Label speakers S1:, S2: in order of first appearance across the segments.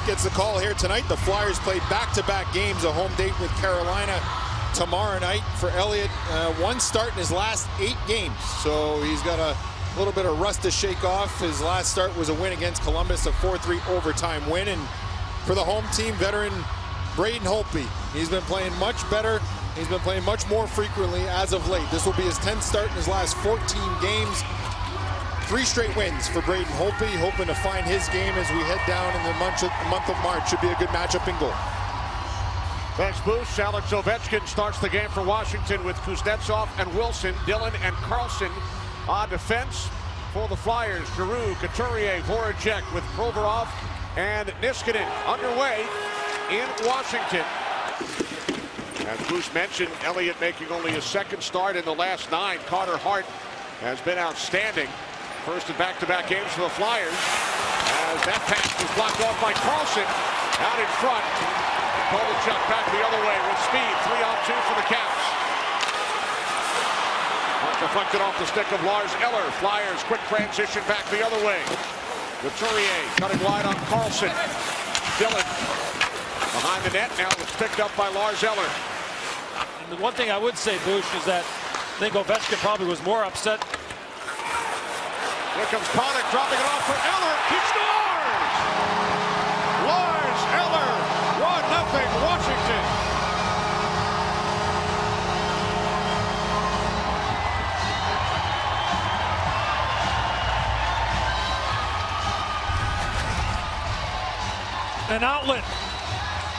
S1: gets the call here tonight. The Flyers play back-to-back games, a home date with Carolina tomorrow night for Elliott. One start in his last 8 games, so he's got a little bit of rust to shake off. His last start was a win against Columbus, a 4-3 overtime win. And for the home team, veteran Braden Holtby, he's been playing much better. He's been playing much more frequently as of late. This will be his 10th start in his last 14 games. 3 straight wins for Braden Holtby, hoping to find his game as we head down in the month of March. Should be a good matchup in goal.
S2: Thanks, Boosh. Alex Ovechkin starts the game for Washington with Kuznetsov and Wilson, Dillon and Carlson on defense. For the Flyers, Giroux, Couturier, Voracek with Provorov and Niskanen underway in Washington. As Boosh mentioned, Elliott making only his 2nd start in the last 9. Carter Hart has been outstanding. First in back-to-back games for the Flyers. As that pass was blocked off by Carlson. Out in front. Kovalchuk back the other way with speed. 3-on-2 for the Caps. Deflected off the stick of Lars Eller. Flyers quick transition back the other way. Couturier cutting wide on Carlson. Dillon behind the net. Now it's picked up by Lars Eller.
S3: And the one thing I would say, Boosh, is that I think Ovechkin probably was more upset.
S2: Here comes Panik dropping it off for Eller. He scores! Lars Eller, 1-0 Washington.
S3: An outlet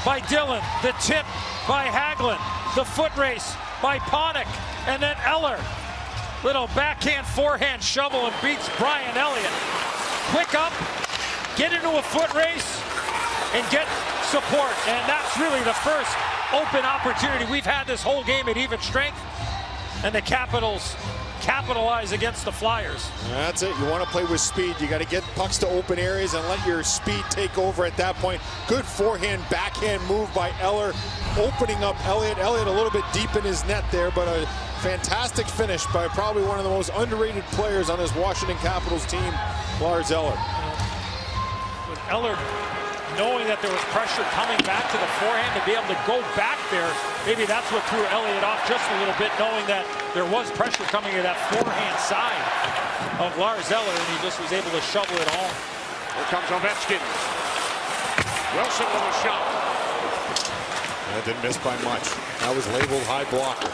S3: by Dillon, the tip by Hagelin, the foot race by Panik, and then Eller. Little backhand, forehand shovel and beats Brian Elliott. Quick up, get into a foot race, and get support. And that's really the first open opportunity we've had this whole game at even strength. And the Capitals capitalize against the Flyers.
S1: That's it. You want to play with speed. You got to get pucks to open areas and let your speed take over at that point. Good forehand, backhand move by Eller, opening up Elliott. Elliott a little bit deep in his net there, but a fantastic finish by probably one of the most underrated players on this Washington Capitals team, Lars Eller.
S3: With Eller knowing that there was pressure coming back to the forehand, to be able to go back there, maybe that's what threw Elliott off just a little bit, knowing that there was pressure coming to that forehand side of Lars Eller, and he just was able to shovel it home.
S2: Here comes Ovechkin. Wilson with a shot.
S1: That didn't miss by much. That was labeled high blocker.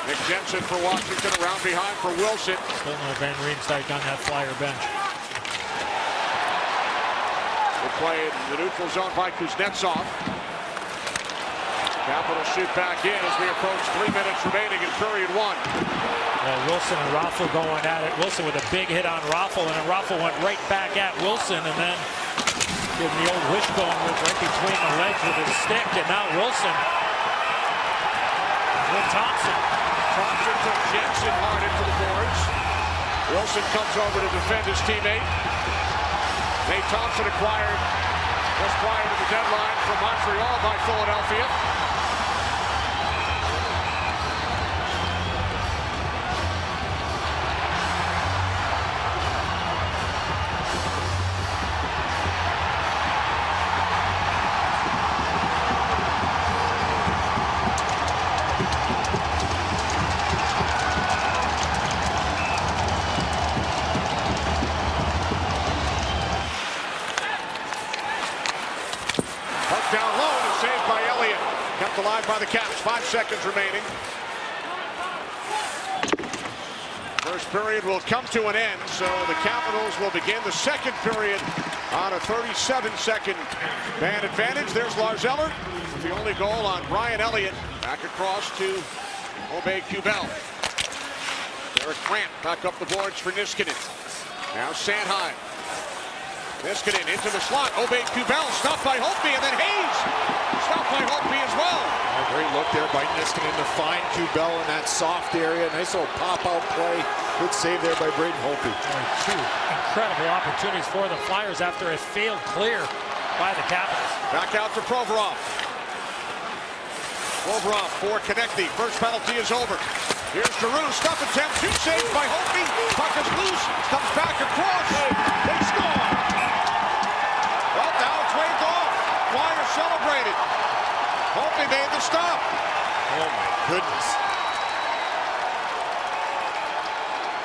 S2: Nick Jensen for Washington, around behind for Wilson.
S3: Still no Van Riemsdyk on that Flyer bench.
S2: Play in the neutral zone by Kuznetsov. Capitals shoot back in as we approach 3 minutes remaining in period 1.
S3: Wilson and Raffl going at it. Wilson with a big hit on Raffl, and then Raffl went right back at Wilson, and then getting the old wishbone with right between the legs with his stick, and now Wilson with Thompson.
S2: Thompson took Jensen hard into the boards. Wilson comes over to defend his teammate. Nate Thompson acquired just prior to the deadline from Montreal by Philadelphia. Down low and saved by Elliott. Kept alive by the Caps. 5 seconds remaining. First period will come to an end, so the Capitals will begin the second period on a 37-second man advantage. There's Lars Eller with the only goal on Brian Elliott. Back across to Aube-Kubel. Derek Grant back up the boards for Niskanen. Now Sanheim. Niskanen into the slot. Aube-Kubel stopped by Holtby, and then Hayes stopped by Holtby as well.
S1: A great look there by Niskanen to find Kubel in that soft area. Nice little pop-out play. Good save there by Braden Holtby.
S3: Two incredible opportunities for the Flyers after a failed clear by the Capitals.
S2: Back out to Provorov. Provorov for Konecny. First penalty is over. Here's Giroux. Stuff attempt. 2 saves by Holtby. Puck is loose. Comes back across. They score.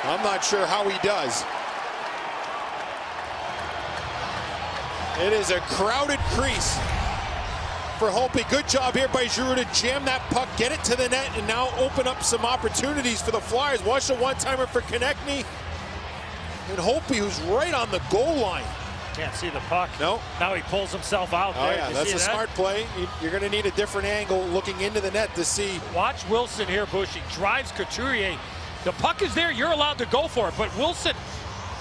S1: I'm not sure how he does. It is a crowded crease for Holtby. Good job here by Giroux to jam that puck, get it to the net, and now open up some opportunities for the Flyers. Watch the one-timer for Konechny. And Holtby, who's right on the goal line.
S3: Can't see the puck.
S1: No.
S3: Now he pulls himself out
S1: Oh
S3: there.
S1: yeah, that's a smart play. You're going to need a different angle looking into the net to see.
S3: Watch Wilson here, Bush. He drives Couturier. The puck is there. You're allowed to go for it. But Wilson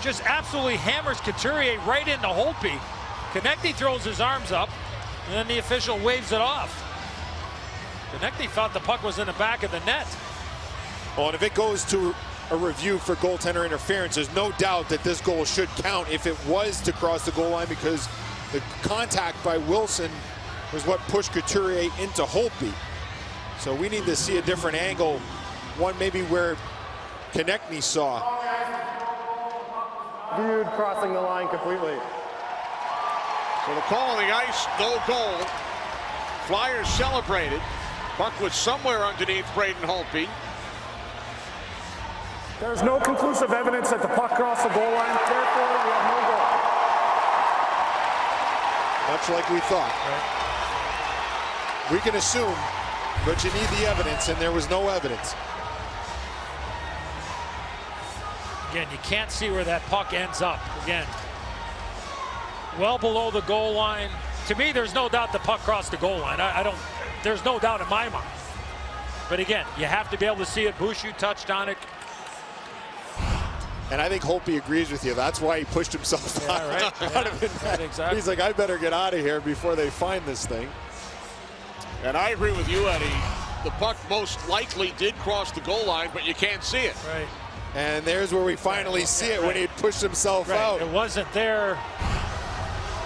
S3: just absolutely hammers Couturier right into Holtby. Konechny throws his arms up, and then the official waves it off. Konechny thought the puck was in the back of the net.
S1: Well, and if it goes to a review for goaltender interference, there's no doubt that this goal should count if it was to cross the goal line, because the contact by Wilson was what pushed Couturier into Holtby. So we need to see a different angle, one maybe where Konechny saw.
S4: Viewed crossing the line completely.
S2: So the call on the ice, no goal. Flyers celebrated. Puck was somewhere underneath Braden Holtby.
S4: There's no conclusive evidence that the puck crossed the goal line. Therefore, we have no goal.
S1: Much like we thought. We can assume, but you need the evidence, and there was no evidence.
S3: Again, you can't see where that puck ends up. Again, well below the goal line. To me, there's no doubt the puck crossed the goal line. There's no doubt in my mind. But again, you have to be able to see it. Bouchou touched on it.
S1: And I think Holtby agrees with you. That's why he pushed himself out of the net.
S3: Exactly.
S1: He's like, I better get out of here before they find this thing.
S2: And I agree with you, Eddie. The puck most likely did cross the goal line, but you can't see it.
S3: Right.
S1: And there's where we finally see it, when he had pushed himself out.
S3: It wasn't there.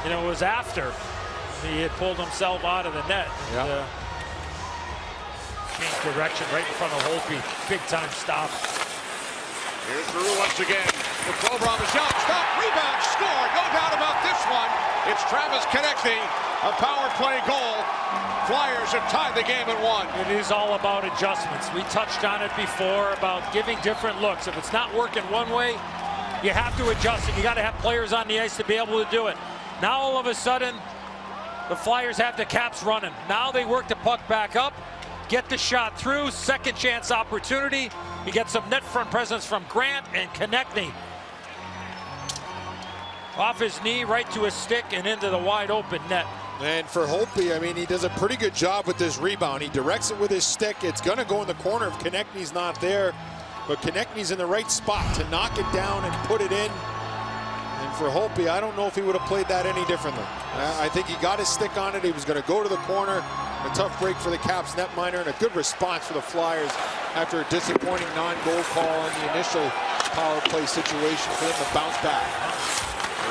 S3: You know, it was after he had pulled himself out of the net.
S1: Yeah.
S3: Changed direction right in front of Holtby. Big time stop.
S2: Here's Giroux once again. The Provorov is shot, stop, rebound, score. No doubt about this one. It's Travis Konechny, a power play goal. Flyers have tied the game at 1.
S3: It is all about adjustments. We touched on it before about giving different looks. If it's not working one way, you have to adjust it. You got to have players on the ice to be able to do it. Now all of a sudden, the Flyers have the Caps running. Now they work the puck back up, get the shot through, second chance opportunity. You get some net front presence from Grant, and Konechny off his knee, right to his stick, and into the wide open net.
S1: And for Holtby, I mean, he does a pretty good job with this rebound. He directs it with his stick. It's going to go in the corner if Konechny's not there. But Konechny's in the right spot to knock it down and put it in. And for Holtby, I don't know if he would have played that any differently. I think he got his stick on it. He was going to go to the corner. A tough break for the Caps netminder, and a good response for the Flyers after a disappointing non-goal call in the initial power play situation for them to bounce back.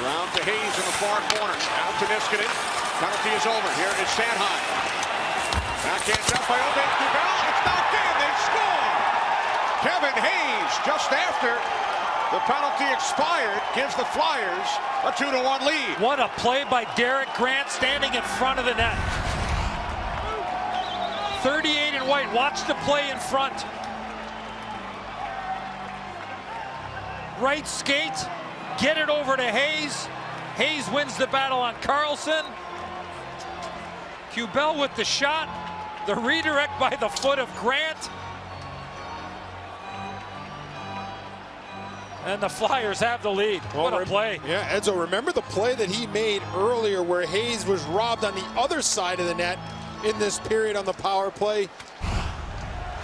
S2: Around to Hayes in the far corner. Out to Niskanen. Penalty is over. Here is Sanheim. Backhand jump by Obey Kubel. It's knocked in. They score. Kevin Hayes, just after the penalty expired, gives the Flyers a 2-1 lead.
S3: What a play by Derek Grant, standing in front of the net. 38 in white. Watch the play in front. Right skate. Get it over to Hayes. Hayes wins the battle on Carlson. Kubel with the shot. The redirect by the foot of Grant. And the Flyers have the lead. What a play.
S1: Yeah, Edzo, remember the play that he made earlier where Hayes was robbed on the other side of the net in this period on the power play?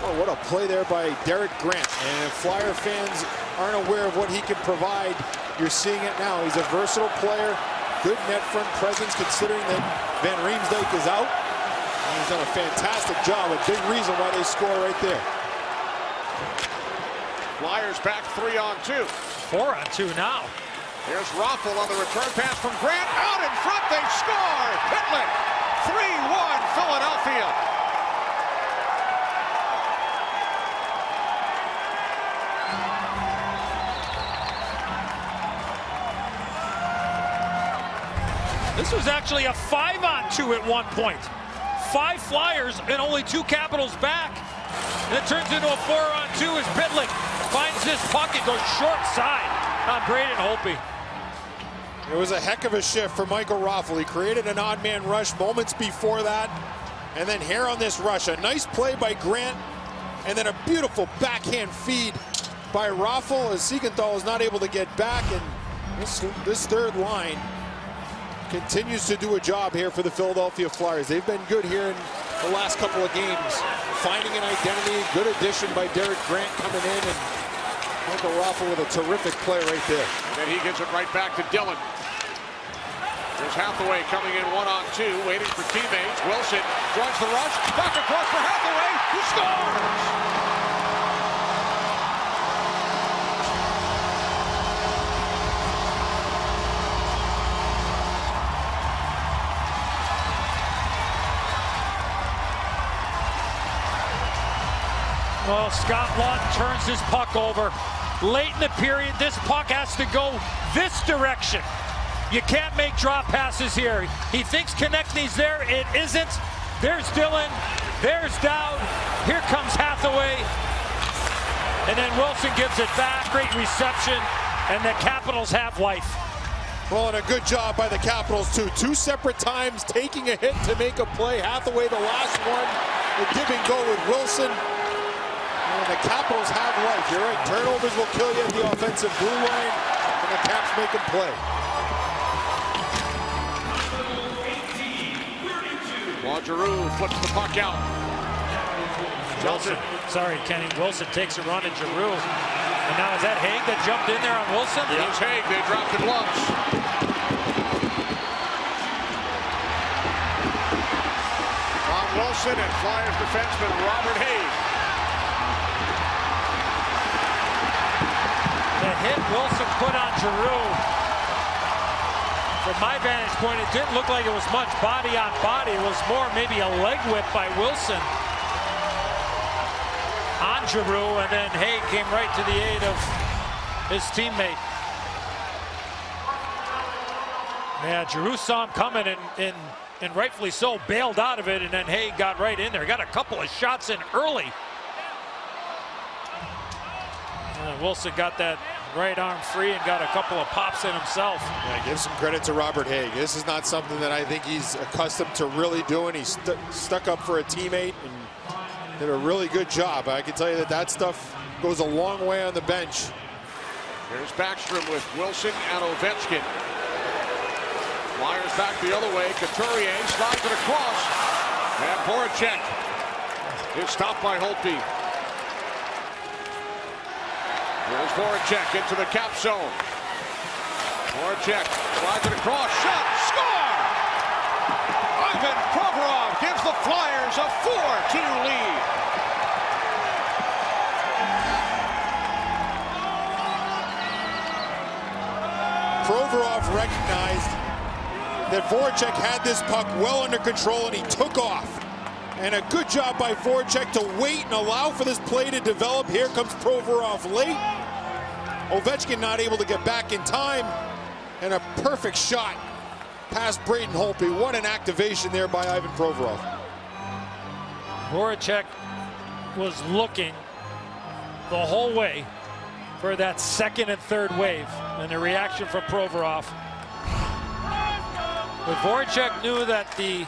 S1: Oh, what a play there by Derek Grant. And if Flyer fans aren't aware of what he can provide, you're seeing it now. He's a versatile player, good net front presence considering that Van Riemsdyk is out. And he's done a fantastic job, a big reason why they score right there.
S2: Flyers back 3-on-2.
S3: 4-on-2 now.
S2: Here's Raffel on the return pass from Grant. Out in front, they score! Pitlick, 3-1 Philadelphia.
S3: This was actually a 5-on-2 at one point. 5 Flyers and only 2 Capitals back. And it turns into a 4-on-2 as Pitlick finds this puck. It goes short side on Braden Holtby.
S1: It was a heck of a shift for Michael Raffl. He created an odd man rush moments before that. And then here on this rush, a nice play by Grant. And then a beautiful backhand feed by Raffl as Siegenthaler is not able to get back. And this third line continues to do a job here for the Philadelphia Flyers. They've been good here in the last couple of games, finding an identity. Good addition by Derek Grant coming in, and Michael Raffl with a terrific play right there.
S2: And then he gives it right back to Dillon. There's Hathaway coming in 1-on-2, waiting for teammates. Wilson joins the rush, back across for Hathaway, who scores!
S3: Well, Scott Laughton turns his puck over. Late in the period, this puck has to go this direction. You can't make drop passes here. He thinks Konechny's there. It isn't. There's Dillon. There's Dowd. Here comes Hathaway. And then Wilson gives it back. Great reception. And the Capitals have life.
S1: Well, and a good job by the Capitals, too. Two separate times taking a hit to make a play. Hathaway, the last one. The give and go with Wilson. And the Capitals have life. You're right. Turnovers will kill you at the offensive blue line. And the Caps make them play.
S2: Giroux flips the puck out.
S3: Wilson, sorry, Kenny. Wilson takes a run at Giroux. And now is that Haig that jumped in there on Wilson?
S2: Yeah. It's Haig. They dropped the gloves. On Wilson and Flyers defenseman Robert Haig.
S3: The hit Wilson put on Giroux. From my vantage point, it didn't look like it was much body on body. It was more maybe a leg whip by Wilson on Giroux, and then Haig came right to the aid of his teammate. Yeah, Giroux saw him coming and rightfully so bailed out of it, and then Haig got right in there. Got a couple of shots in early. And Wilson got that right arm free and got a couple of pops in himself.
S1: Yeah, give some credit to Robert Haig. This is not something that I think he's accustomed to really doing. He stuck up for a teammate and did a really good job. I can tell you that that stuff goes a long way on the bench.
S2: Here's Backstrom with Wilson and Ovechkin. Flyers back the other way. Couturier slides it across. And Voracek is stopped by Holtby. Here's Voracek into the cap zone. Voracek slides it across. Shot! Score! Ivan Provorov gives the Flyers a 4-2 lead.
S1: Provorov recognized that Voracek had this puck well under control, and he took off. And a good job by Voracek to wait and allow for this play to develop. Here comes Provorov late. Ovechkin not able to get back in time. And a perfect shot past Braden Holtby. What an activation there by Ivan Provorov.
S3: Voracek was looking the whole way for that second and third wave. And the reaction from Provorov. But Voracek knew that the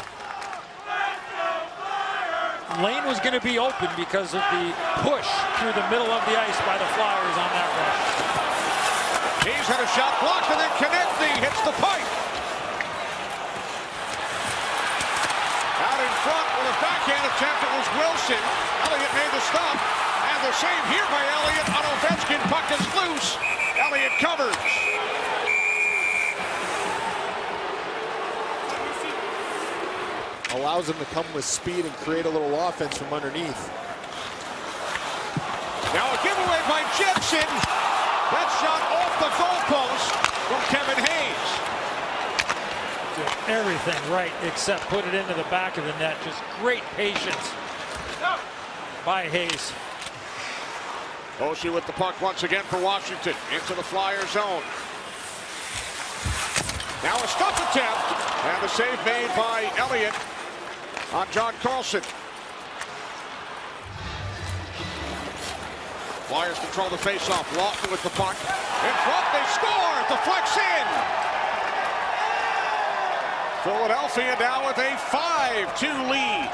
S3: lane was going to be open because of the push through the middle of the ice by the Flyers on that rush.
S2: He's had a shot blocked, and then Konechny hits the pipe. Out in front with a backhand attempt, it was Wilson. Elliott made the stop, and the save here by Elliott on Ovechkin. Puck is loose. Elliott covers.
S1: Allows him to come with speed and create a little offense from underneath.
S2: Now a giveaway by Jensen. That shot off the goalpost from Kevin Hayes.
S3: Did everything right except put it into the back of the net. Just great patience by Hayes.
S2: Oshie with the puck once again for Washington. Into the Flyer zone. Now a stuff attempt. And the save made by Elliott on John Carlson. Flyers control the faceoff. Lawton with the puck. In front, they score. Deflects in. Philadelphia now with a 5-2 lead.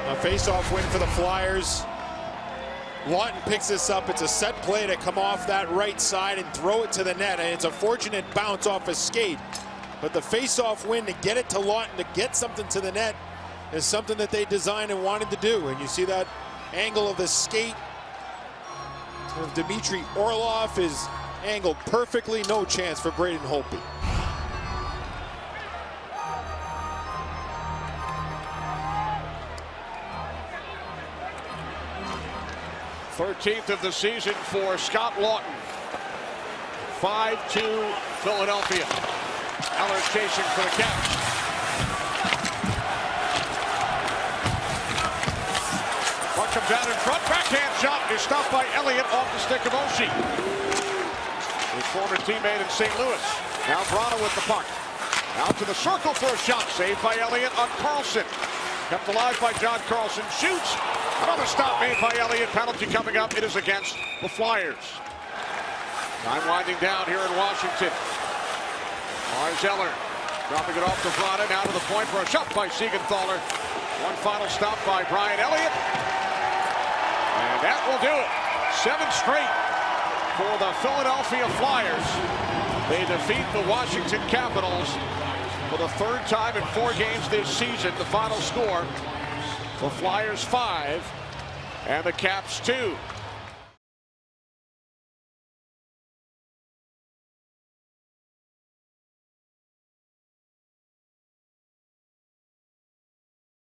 S1: A face-off win for the Flyers. Lawton picks this up. It's a set play to come off that right side and throw it to the net. And it's a fortunate bounce off a skate. But the face-off win to get it to Lawton, to get something to the net, is something that they designed and wanted to do. And you see that angle of the skate of Dmitry Orlov is angled perfectly. No chance for Braden Holtby.
S2: 13th of the season for Scott Lawton. 5-2 Philadelphia. Eller chasing for the Caps. Puck comes out in front. Backhand shot is stopped by Elliott off the stick of Oshie. His former teammate in St. Louis. Now Brana with the puck. Out to the circle for a shot. Saved by Elliott on Carlson. Kept alive by John Carlson. Shoots. Another stop made by Elliott. Penalty coming up. It is against the Flyers. Time winding down here in Washington. Zeller dropping it off to Brana. Now to the point for a shot by Siegenthaler. One final stop by Brian Elliott. And that will do it. 7 straight for the Philadelphia Flyers. They defeat the Washington Capitals for the 3rd time in 4 games this season. The final score, the Flyers 5 and the Caps 2.